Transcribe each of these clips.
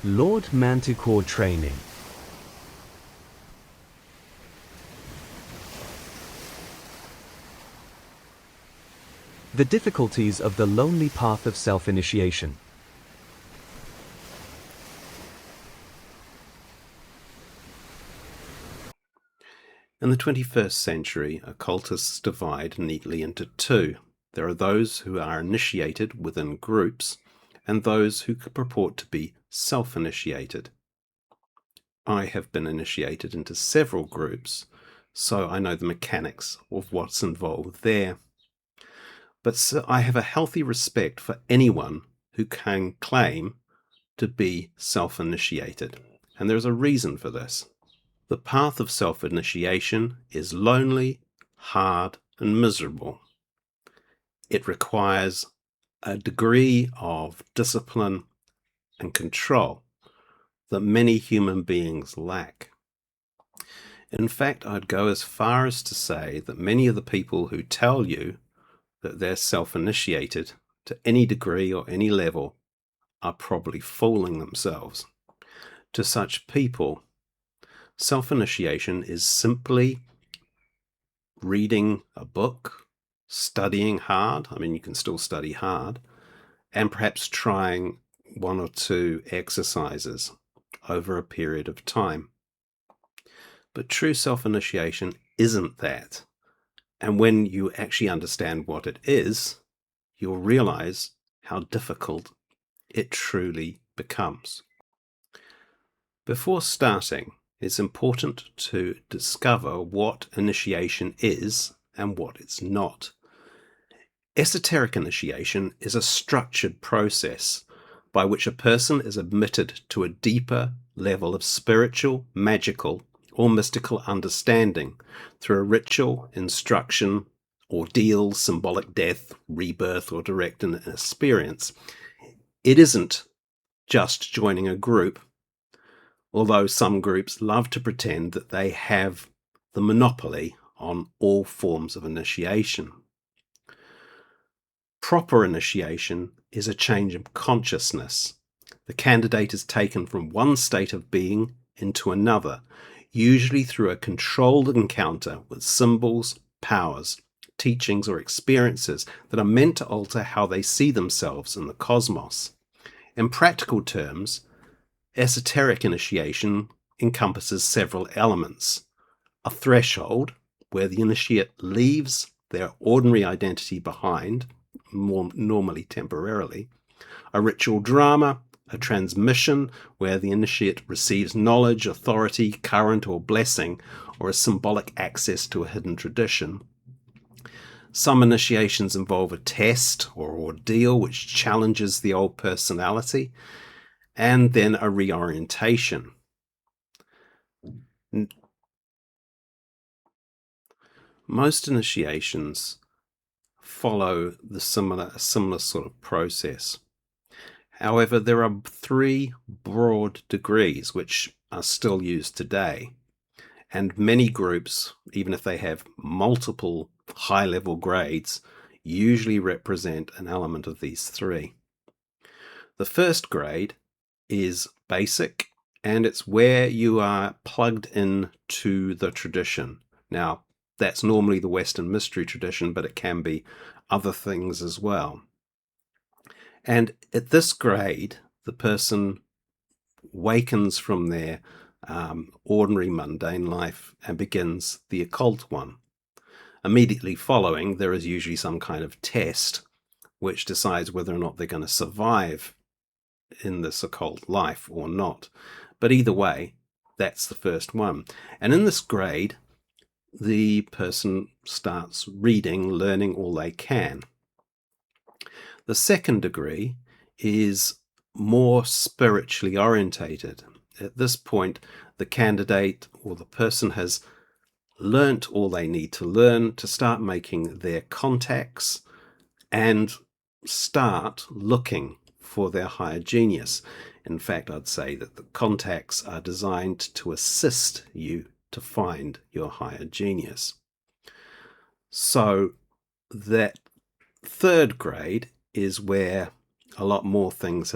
Lord Manticore Training. The difficulties of the lonely path of self-initiation. In the 21st century, occultists divide neatly into two. There are those who are initiated within groups, and those who purport to be self-initiated. I have been initiated into several groups, so I know the mechanics of what's involved there. But so I have a healthy respect for anyone who can claim to be self-initiated, and there's a reason for this. The path of self-initiation is lonely, hard, and miserable. It requires a degree of discipline and control that many human beings lack. In fact, I'd go as far as to say that many of the people who tell you that they're self-initiated to any degree or any level are probably fooling themselves. To such people, self-initiation is simply reading a book, studying hard. I mean, you can still study hard, and perhaps trying one or two exercises over a period of time. But true self-initiation isn't that. And when you actually understand what it is, you'll realize how difficult it truly becomes. Before starting, it's important to discover what initiation is and what it's not. Esoteric initiation is a structured process by which a person is admitted to a deeper level of spiritual, magical, or mystical understanding through a ritual, instruction, ordeal, symbolic death, rebirth, or direct experience. It isn't just joining a group, although some groups love to pretend that they have the monopoly on all forms of initiation. Proper initiation is a change of consciousness. The candidate is taken from one state of being into another, usually through a controlled encounter with symbols, powers, teachings, or experiences that are meant to alter how they see themselves in the cosmos. In practical terms, esoteric initiation encompasses several elements. A threshold, where the initiate leaves their ordinary identity behind, more normally temporarily. A ritual drama, a transmission, where the initiate receives knowledge, authority, current, or blessing, or a symbolic access to a hidden tradition. Some initiations involve a test or ordeal which challenges the old personality, and then a reorientation. Most initiations follow a similar sort of process. However, there are three broad degrees which are still used today, and many groups, even if they have multiple high-level grades, usually represent an element of these three. The first grade is basic, and it's where you are plugged in to the tradition. Now, that's normally the Western mystery tradition, but it can be other things as well. And at this grade, the person wakens from their ordinary mundane life and begins the occult one. Immediately following, there is usually some kind of test which decides whether or not they're going to survive in this occult life or not. But either way, that's the first one. And in this grade, the person starts reading, learning all they can. The second degree is more spiritually orientated. At this point, the candidate or the person has learnt all they need to learn to start making their contacts and start looking for their higher genius. In fact, I'd say that the contacts are designed to assist you to find your higher genius. So that third grade is where a lot more things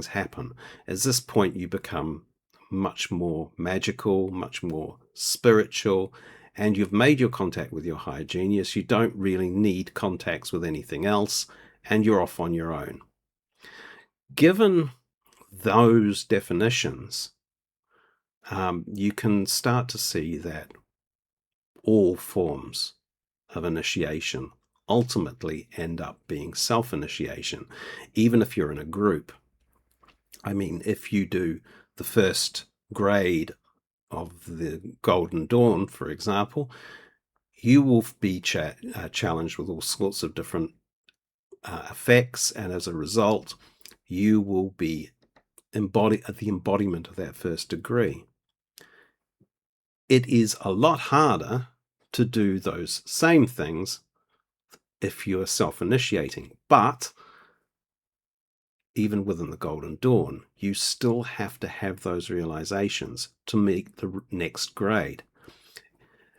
happen. At this point, you become much more magical, much more spiritual, and you've made your contact with your higher genius. You don't really need contacts with anything else, and you're off on your own. Given those definitions, you can start to see that all forms of initiation ultimately end up being self-initiation, even if you're in a group. I mean, if you do the first grade of the Golden Dawn, for example, you will be challenged with all sorts of different effects, and as a result, you will be the embodiment of that first degree. It is a lot harder to do those same things if you are self-initiating, but even within the Golden Dawn, you still have to have those realizations to meet the next grade.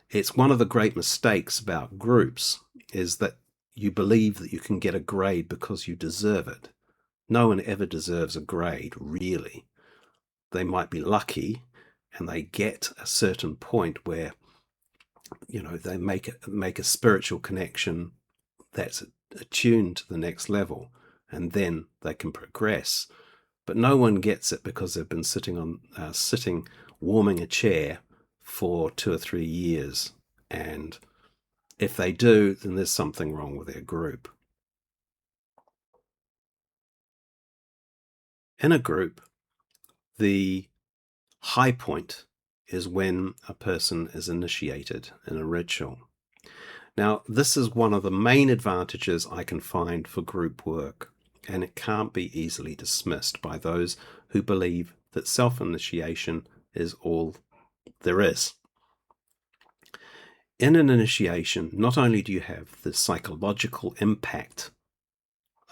It's one of the great mistakes about groups is that you believe that you can get a grade because you deserve it. No one ever deserves a grade, really. They might be lucky and they get a certain point where, they make a spiritual connection that's attuned to the next level, and then they can progress. But no one gets it because they've been sitting warming a chair for 2 or 3 years. And if they do, then there's something wrong with their group. In a group, the high point is when a person is initiated in a ritual. Now, this is one of the main advantages I can find for group work, and it can't be easily dismissed by those who believe that self-initiation is all there is. In an initiation, not only do you have the psychological impact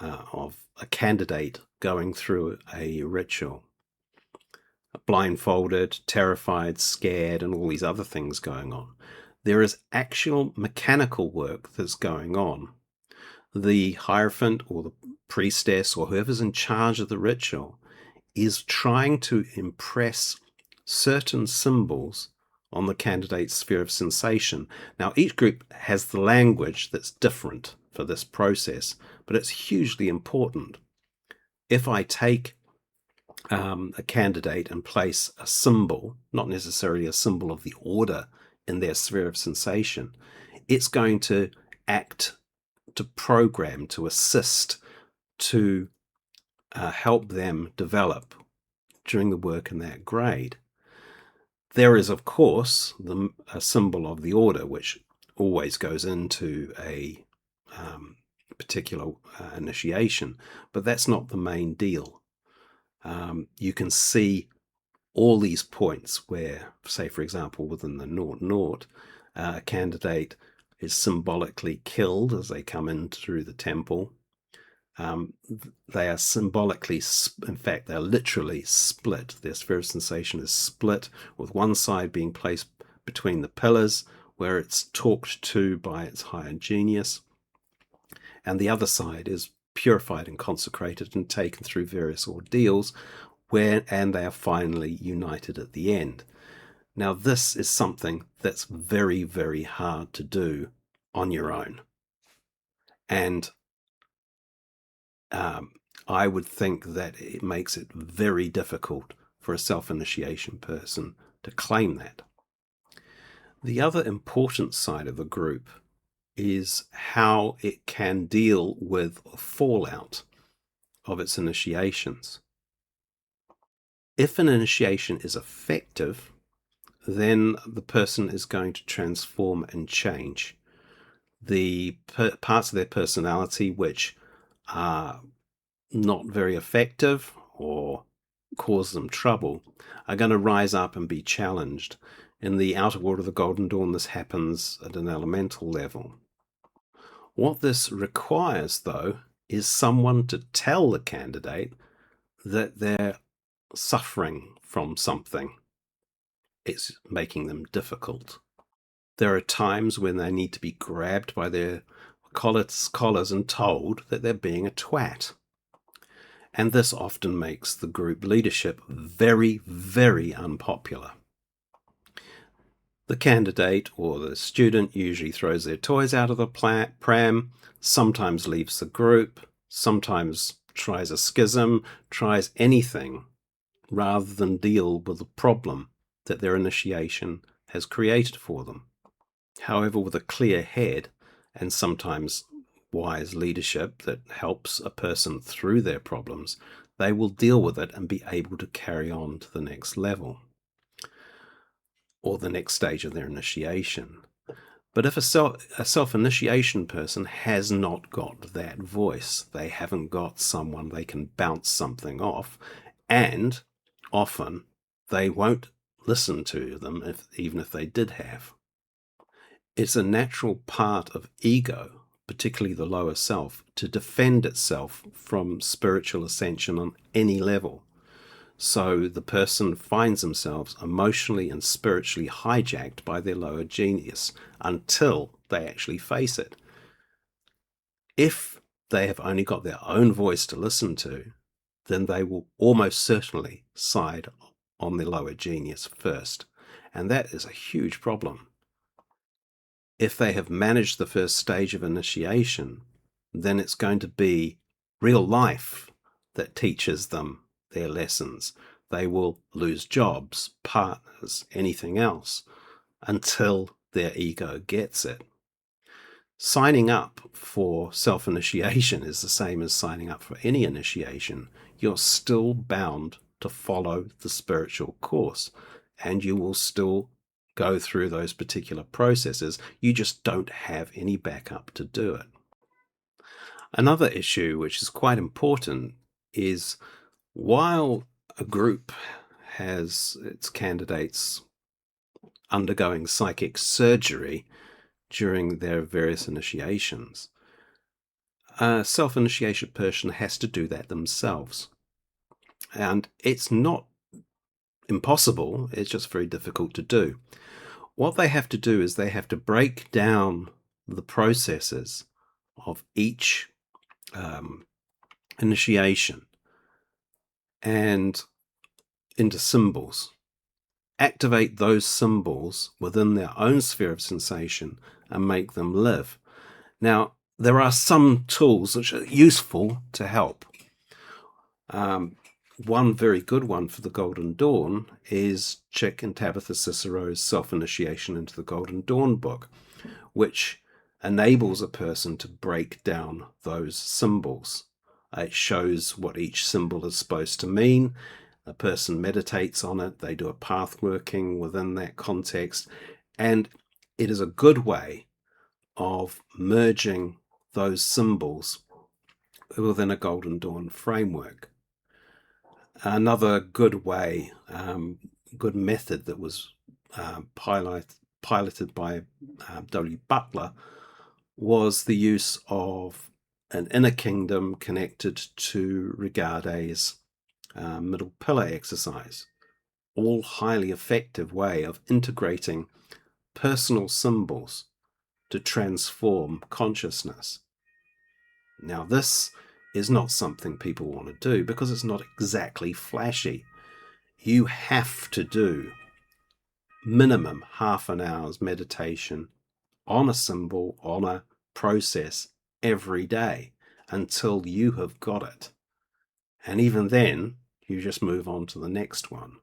of a candidate going through a ritual, blindfolded, terrified, scared, and all these other things going on, there is actual mechanical work that's going on. The Hierophant or the priestess or whoever's in charge of the ritual is trying to impress certain symbols on the candidate's sphere of sensation. Now, each group has the language that's different for this process, but it's hugely important. If I take a candidate and place a symbol, not necessarily a symbol of the order, in their sphere of sensation, it's going to act to program, to assist, to help them develop during the work in that grade. There is, of course, a symbol of the order, which always goes into a particular initiation, but that's not the main deal. You can see all these points where, say, for example, within the Naught, a candidate is symbolically killed as they come in through the temple. They are symbolically, in fact, they're literally split. Their sphere of sensation is split, with one side being placed between the pillars where it's talked to by its higher genius, and the other side is purified and consecrated and taken through various ordeals, and they are finally united at the end. Now, this is something that's very, very hard to do on your own. And I would think that it makes it very difficult for a self-initiation person to claim that. The other important side of a group is how it can deal with fallout of its initiations. If an initiation is effective, then the person is going to transform and change. The parts of their personality which are not very effective or cause them trouble are going to rise up and be challenged. In the Outer World of the Golden Dawn, this happens at an elemental level. What this requires, though, is someone to tell the candidate that they're suffering from something. It's making them difficult. There are times when they need to be grabbed by their collars and told that they're being a twat. and this often makes the group leadership very, very unpopular. The candidate or the student usually throws their toys out of the pram, sometimes leaves the group, sometimes tries a schism, tries anything rather than deal with the problem that their initiation has created for them. However, with a clear head and sometimes wise leadership that helps a person through their problems, they will deal with it and be able to carry on to the next level or the next stage of their initiation. But if a self-initiation person has not got that voice, they haven't got someone they can bounce something off, and often they won't listen to them even if they did have. It's a natural part of ego, particularly the lower self, to defend itself from spiritual ascension on any level. So the person finds themselves emotionally and spiritually hijacked by their lower genius until they actually face it. If they have only got their own voice to listen to, then they will almost certainly side on their lower genius first. And that is a huge problem. If they have managed the first stage of initiation, then it's going to be real life that teaches them their lessons. They will lose jobs, partners, anything else until their ego gets it. Signing up for self-initiation is the same as signing up for any initiation. You're still bound to follow the spiritual course, and you will still go through those particular processes. You just don't have any backup to do it. Another issue which is quite important is while a group has its candidates undergoing psychic surgery during their various initiations, a self-initiation person has to do that themselves. And it's not impossible, it's just very difficult to do. What they have to do is they have to break down the processes of each initiation and into symbols, activate those symbols within their own sphere of sensation and make them live. Now, there are some tools which are useful to help. One very good one for the Golden Dawn is Chick and Tabitha Cicero's Self-Initiation into the Golden Dawn book, which enables a person to break down those symbols. It shows what each symbol is supposed to mean. A person meditates on it, they do a path working within that context, and it is a good way of merging those symbols within a Golden Dawn framework. Another good way, good method that was piloted by W. Butler was the use of an inner kingdom connected to Regarde's middle pillar exercise. All highly effective way of integrating personal symbols to transform consciousness. Now, this is not something people want to do because it's not exactly flashy. You have to do minimum half an hour's meditation on a symbol, on a process every day until you have got it. And even then, you just move on to the next one.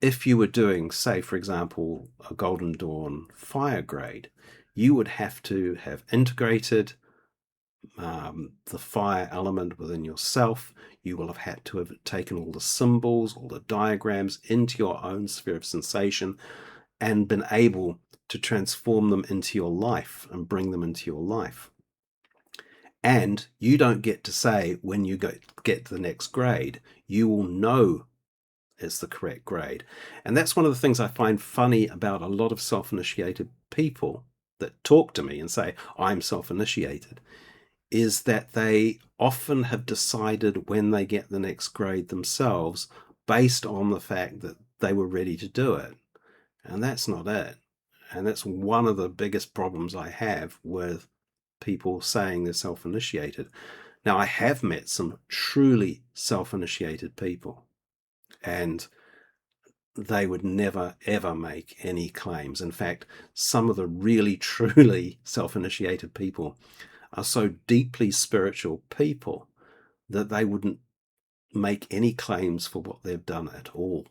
If you were doing, say, for example, a Golden Dawn fire grade, you would have to have integrated the fire element within yourself. You will have had to have taken all the symbols, all the diagrams into your own sphere of sensation and been able to transform them into your life and bring them into your life. And you don't get to say when you get to the next grade, you will know it's the correct grade. And that's one of the things I find funny about a lot of self-initiated people that talk to me and say, I'm self-initiated, is that they often have decided when they get the next grade themselves based on the fact that they were ready to do it. And that's not it. And that's one of the biggest problems I have with people saying they're self-initiated. Now, I have met some truly self-initiated people, and they would never, ever make any claims. In fact, some of the really, truly self-initiated people are so deeply spiritual people that they wouldn't make any claims for what they've done at all.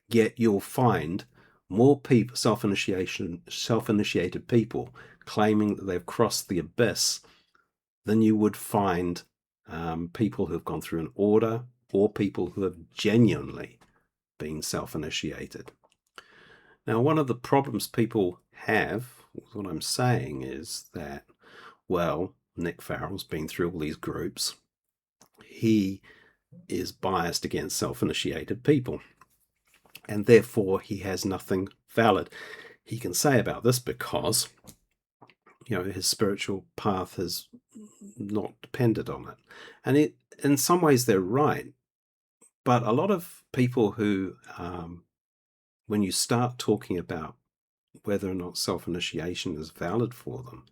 Yet you'll find more people, self-initiated people claiming that they've crossed the abyss than you would find people who have gone through an order or people who have genuinely been self-initiated. Now, one of the problems people have, what I'm saying is that, well, Nick Farrell's been through all these groups. He is biased against self-initiated people, and therefore he has nothing valid he can say about this because, his spiritual path has not depended on it. And in some ways they're right, but a lot of people who, when you start talking about whether or not self-initiation is valid for them,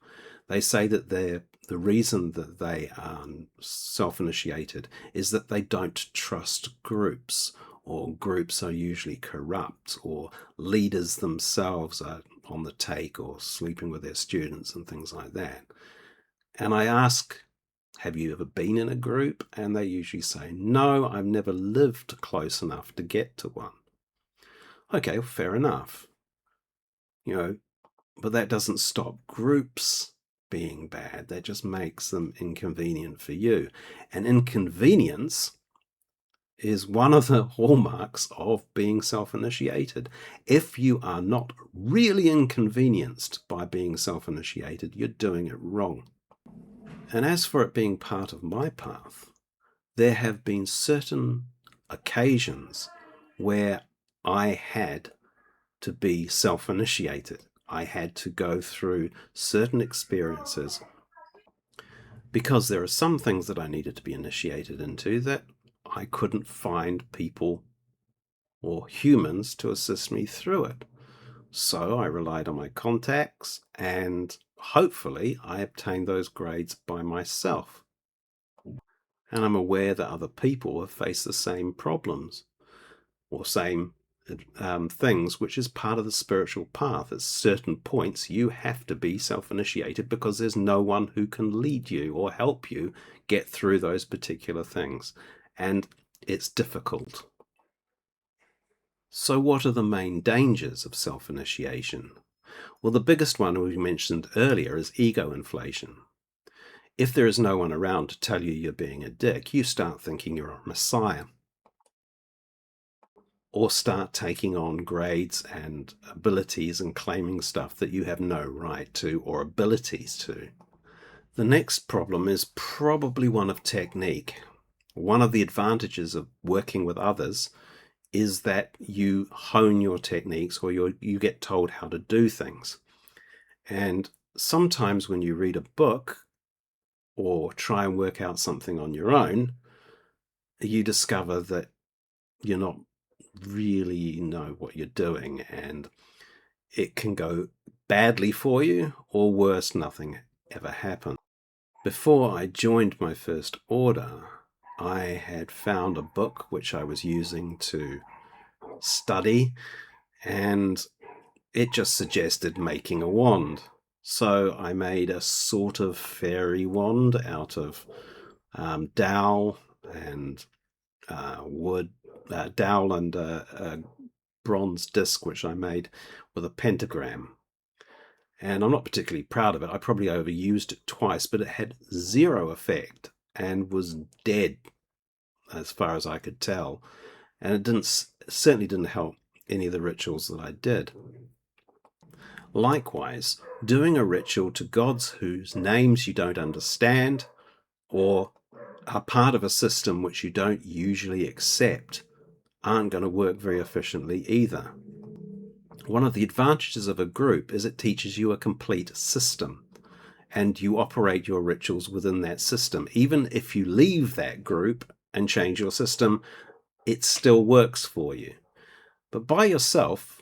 they say that the reason that they are self-initiated is that they don't trust groups, or groups are usually corrupt, or leaders themselves are on the take or sleeping with their students and things like that. And I ask, have you ever been in a group? And they usually say, no, I've never lived close enough to get to one. Okay, well, fair enough. But that doesn't stop groups being bad. That just makes them inconvenient for you. And inconvenience is one of the hallmarks of being self-initiated. If you are not really inconvenienced by being self-initiated, you're doing it wrong. And as for it being part of my path, there have been certain occasions where I had to be self-initiated. I had to go through certain experiences because there are some things that I needed to be initiated into that I couldn't find people or humans to assist me through it. So I relied on my contacts, and hopefully I obtained those grades by myself. And I'm aware that other people have faced the same problems or same things, which is part of the spiritual path. At certain points, you have to be self-initiated because there's no one who can lead you or help you get through those particular things. And it's difficult. So what are the main dangers of self-initiation? Well, the biggest one we mentioned earlier is ego inflation. If there is no one around to tell you you're being a dick, you start thinking you're a messiah, or start taking on grades and abilities and claiming stuff that you have no right to or abilities to. The next problem is probably one of technique. One of the advantages of working with others is that you hone your techniques, or you get told how to do things. And sometimes when you read a book or try and work out something on your own, you discover that you're not really know what you're doing, and it can go badly for you, or worse, nothing ever happened. Before I joined my first order, I had found a book which I was using to study, and it just suggested making a wand. So I made a sort of fairy wand out of dowel and wood, dowel and a bronze disc which I made with a pentagram. And I'm not particularly proud of it. I probably overused it twice, but it had zero effect and was dead as far as I could tell. And it certainly didn't help any of the rituals that I did. Likewise, doing a ritual to gods whose names you don't understand, or are part of a system which you don't usually accept, aren't going to work very efficiently either. One of the advantages of a group is it teaches you a complete system, and you operate your rituals within that system. Even if you leave that group and change your system, it still works for you. But by yourself,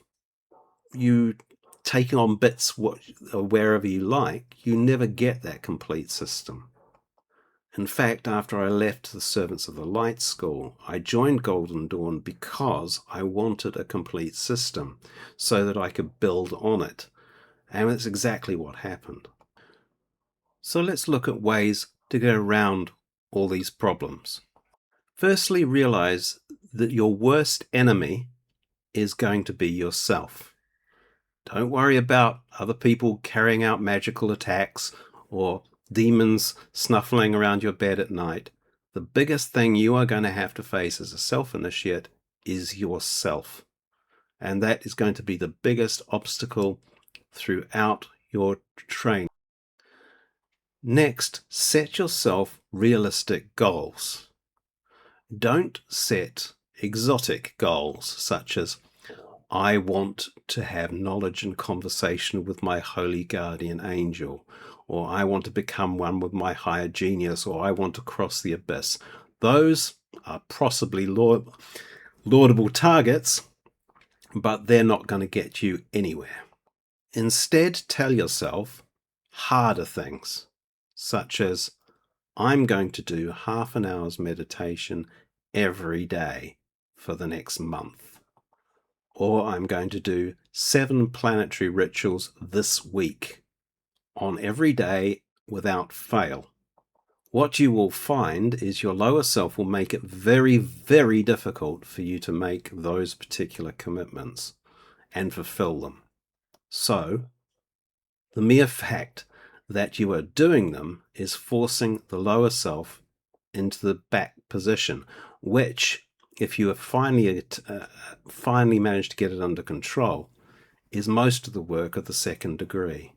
you take on bits wherever you like, you never get that complete system. In fact, after I left the Servants of the Light School, I joined Golden Dawn because I wanted a complete system so that I could build on it. And that's exactly what happened. So let's look at ways to get around all these problems. Firstly, realize that your worst enemy is going to be yourself. Don't worry about other people carrying out magical attacks or demons snuffling around your bed at night. The biggest thing you are going to have to face as a self-initiate is yourself. And that is going to be the biggest obstacle throughout your training. Next, set yourself realistic goals. Don't set exotic goals such as I want to have knowledge and conversation with my holy guardian angel, or I want to become one with my higher genius, or I want to cross the abyss. Those are possibly laudable targets, but they're not going to get you anywhere. Instead, tell yourself harder things, such as I'm going to do half an hour's meditation every day for the next month. Or I'm going to do 7 planetary rituals this week on every day without fail. What you will find is your lower self will make it very, very difficult for you to make those particular commitments and fulfill them. So, the mere fact that you are doing them is forcing the lower self into the back position, which, if you have finally managed to get it under control, is most of the work of the second degree.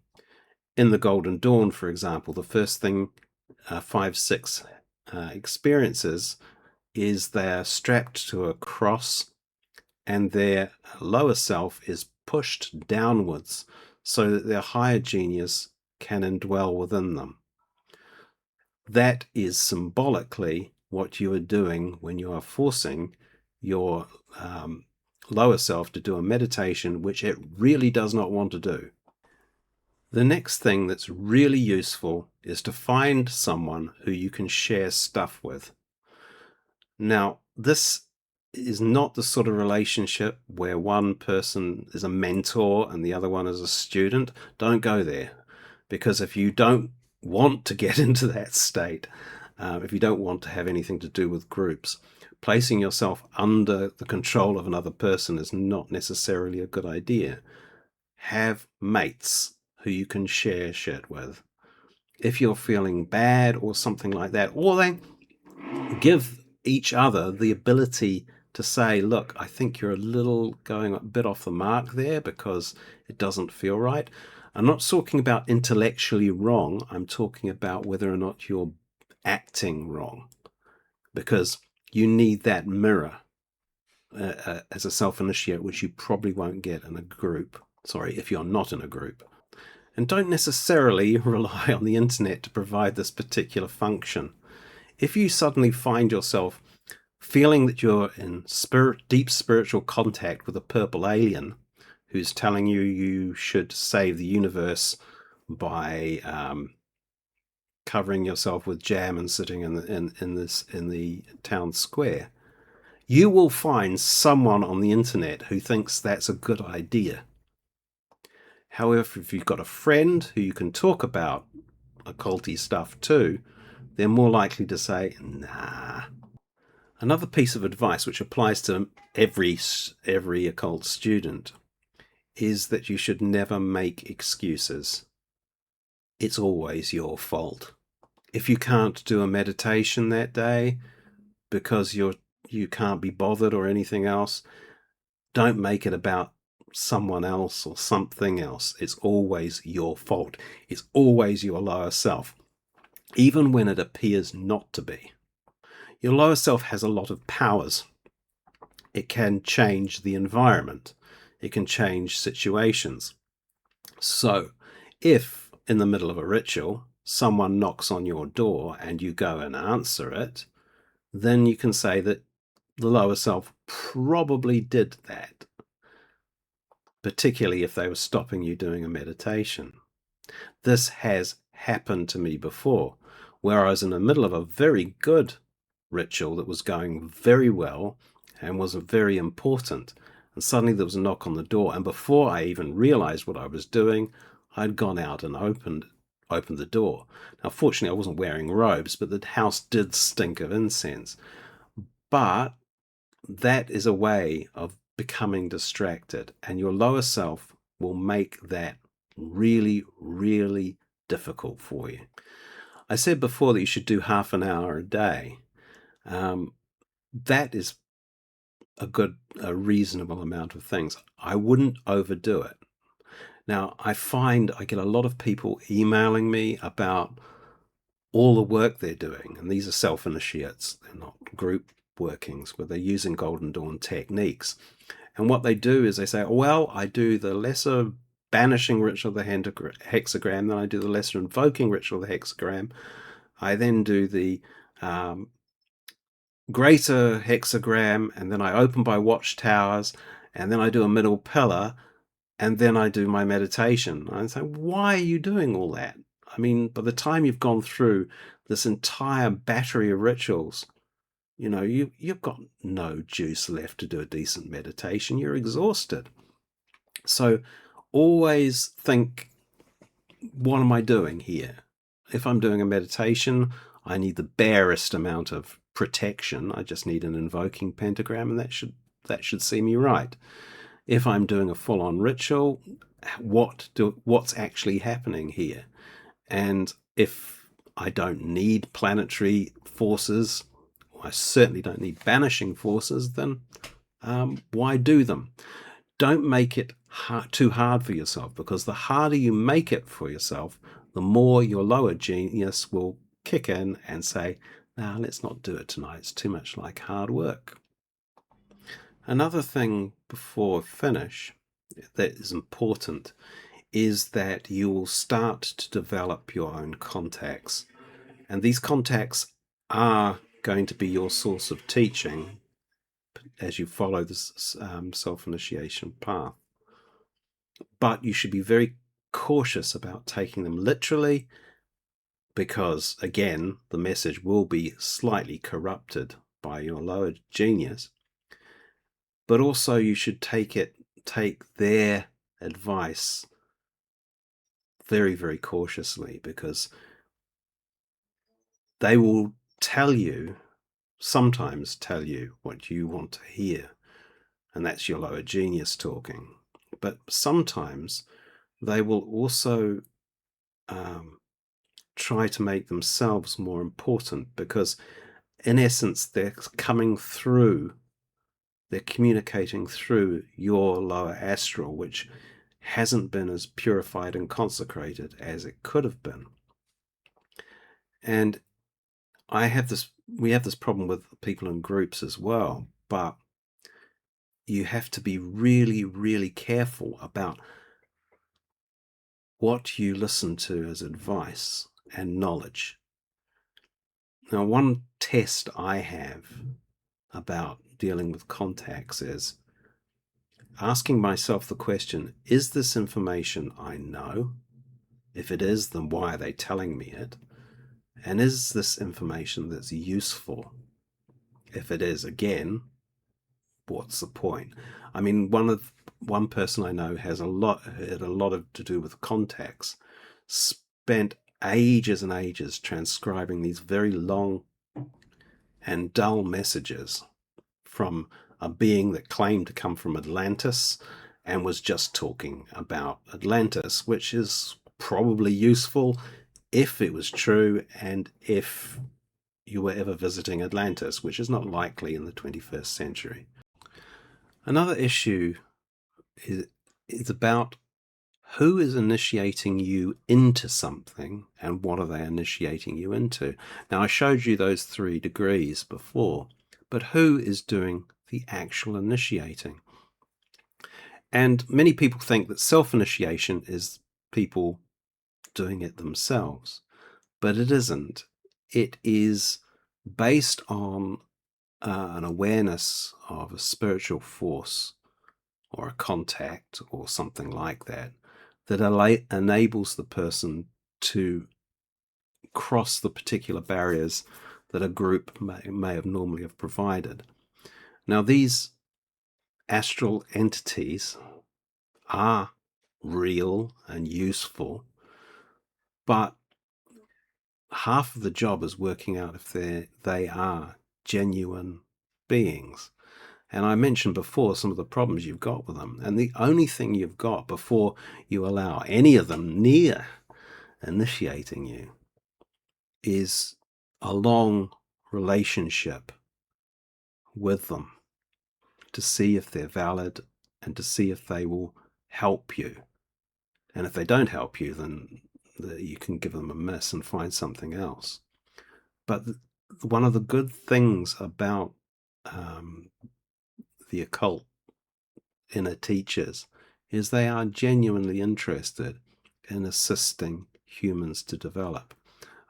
In the Golden Dawn, for example, the first thing 5-6 experiences is they're strapped to a cross and their lower self is pushed downwards so that their higher genius can indwell within them. That is symbolically what you are doing when you are forcing your lower self to do a meditation which it really does not want to do. The next thing that's really useful is to find someone who you can share stuff with. Now, this is not the sort of relationship where one person is a mentor and the other one is a student. Don't go there, because if you don't want to get into that state, if you don't want to have anything to do with groups, placing yourself under the control of another person is not necessarily a good idea. Have mates who you can share shit with. If you're feeling bad or something like that, or they give each other the ability to say, look, I think you're a little going a bit off the mark there because it doesn't feel right. I'm not talking about intellectually wrong. I'm talking about whether or not you're acting wrong, because you need that mirror as a self-initiate, which you probably won't get in a group. Sorry, if you're not in a group. And don't necessarily rely on the internet to provide this particular function. If you suddenly find yourself feeling that you're in deep spiritual contact with a purple alien who's telling you you should save the universe by covering yourself with jam and sitting in the town square, you will find someone on the internet who thinks that's a good idea. However, if you've got a friend who you can talk about occulty stuff to, they're more likely to say, nah. Another piece of advice which applies to every occult student is that you should never make excuses. It's always your fault. If you can't do a meditation that day because you can't be bothered or anything else, don't make it about someone else or something else. It's always your fault. It's always your lower self, even when it appears not to be. Your lower self has a lot of powers. It can change the environment. It can change situations. So, if in the middle of a ritual, someone knocks on your door and you go and answer it, then you can say that the lower self probably did that, particularly if they were stopping you doing a meditation. This has happened to me before, where I was in the middle of a very good ritual that was going very well and was very important. And suddenly there was a knock on the door, and before I even realized what I was doing, I'd gone out and opened the door. Now, fortunately, I wasn't wearing robes, but the house did stink of incense. But that is a way of becoming distracted, and your lower self will make that really, really difficult for you. I said before that you should do half an hour a day. That is a reasonable amount of things. I wouldn't overdo it. Now, I find I get a lot of people emailing me about all the work they're doing, and these are self-initiates. They're not group workings, where they're using Golden Dawn techniques. And what they do is they say, well, I do the lesser banishing ritual of the hexagram, then I do the lesser invoking ritual of the hexagram. I then do the greater hexagram, and then I open by watchtowers, and then I do a middle pillar, and then I do my meditation. I say, why are you doing all that? I mean, by the time you've gone through this entire battery of rituals, you've got no juice left to do a decent meditation. You're exhausted. So always think, what am I doing here? If I'm doing a meditation, I need the barest amount of protection. I just need an invoking pentagram, and that should see me right. If I'm doing a full-on ritual, what's actually happening here? And if I don't need planetary forces, I certainly don't need banishing forces, then why do them? Don't make it too hard for yourself, because the harder you make it for yourself, the more your lower genius will kick in and say, "Nah, let's not do it tonight. It's too much like hard work." Another thing before I finish that is important is that you will start to develop your own contacts. And these contacts are going to be your source of teaching as you follow this self-initiation path. But you should be very cautious about taking them literally, because, again, the message will be slightly corrupted by your lower genius. But also you should take their advice very, very cautiously, because they will sometimes tell you what you want to hear, and that's your lower genius talking. But sometimes they will also try to make themselves more important, because in essence they're communicating through your lower astral, which hasn't been as purified and consecrated as it could have been. And we have this problem with people in groups as well, but you have to be really, really careful about what you listen to as advice and knowledge. Now, one test I have about dealing with contacts is asking myself the question, is this information I know? If it is, then why are they telling me it? And is this information that's useful? If it is, again, what's the point? I mean, one person I know had a lot to do with contacts, spent ages and ages transcribing these very long and dull messages from a being that claimed to come from Atlantis and was just talking about Atlantis, which is probably useful if it was true, and if you were ever visiting Atlantis, which is not likely in the 21st century. Another issue is about who is initiating you into something, and what are they initiating you into? Now, I showed you those 3 degrees before, but who is doing the actual initiating? And many people think that self-initiation is people doing it themselves, but it isn't. It is based on an awareness of a spiritual force or a contact or something like that, that enables the person to cross the particular barriers that a group may have normally have provided. Now, these astral entities are real and useful, but half of the job is working out if they are genuine beings. And I mentioned before some of the problems you've got with them. And the only thing you've got before you allow any of them near initiating you is a long relationship with them to see if they're valid and to see if they will help you. And if they don't help you, then you can give them a miss and find something else. But one of the good things about the occult inner teachers is they are genuinely interested in assisting humans to develop.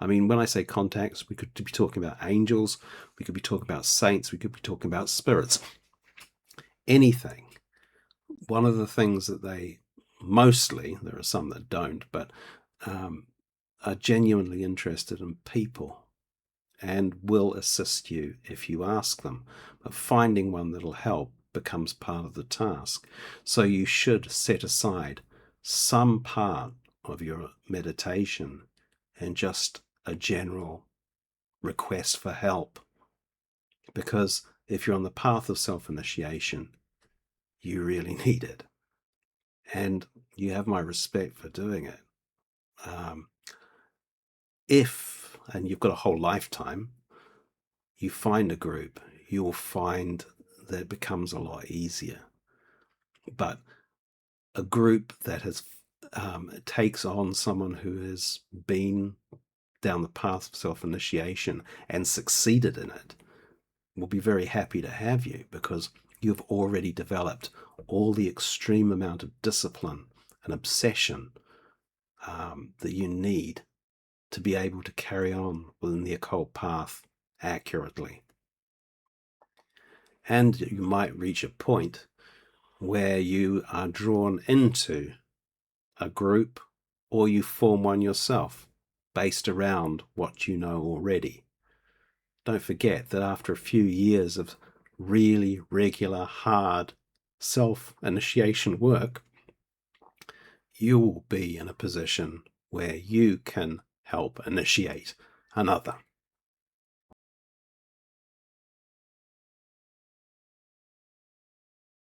I mean, when I say contacts, we could be talking about angels, we could be talking about saints, we could be talking about spirits, anything. One of the things that they mostly, there are some that don't, but are genuinely interested in people and will assist you if you ask them. But finding one that'll help becomes part of the task. So you should set aside some part of your meditation and just a general request for help. Because if you're on the path of self-initiation, you really need it. And you have my respect for doing it. If, and you've got a whole lifetime, you find a group, you will find that it becomes a lot easier. But a group that has takes on someone who has been down the path of self-initiation and succeeded in it will be very happy to have you, because you've already developed all the extreme amount of discipline and obsession that you need to be able to carry on within the occult path accurately. And you might reach a point where you are drawn into a group, or you form one yourself based around what you know already. Don't forget that after a few years of really regular, hard self-initiation work, you will be in a position where you can help initiate another.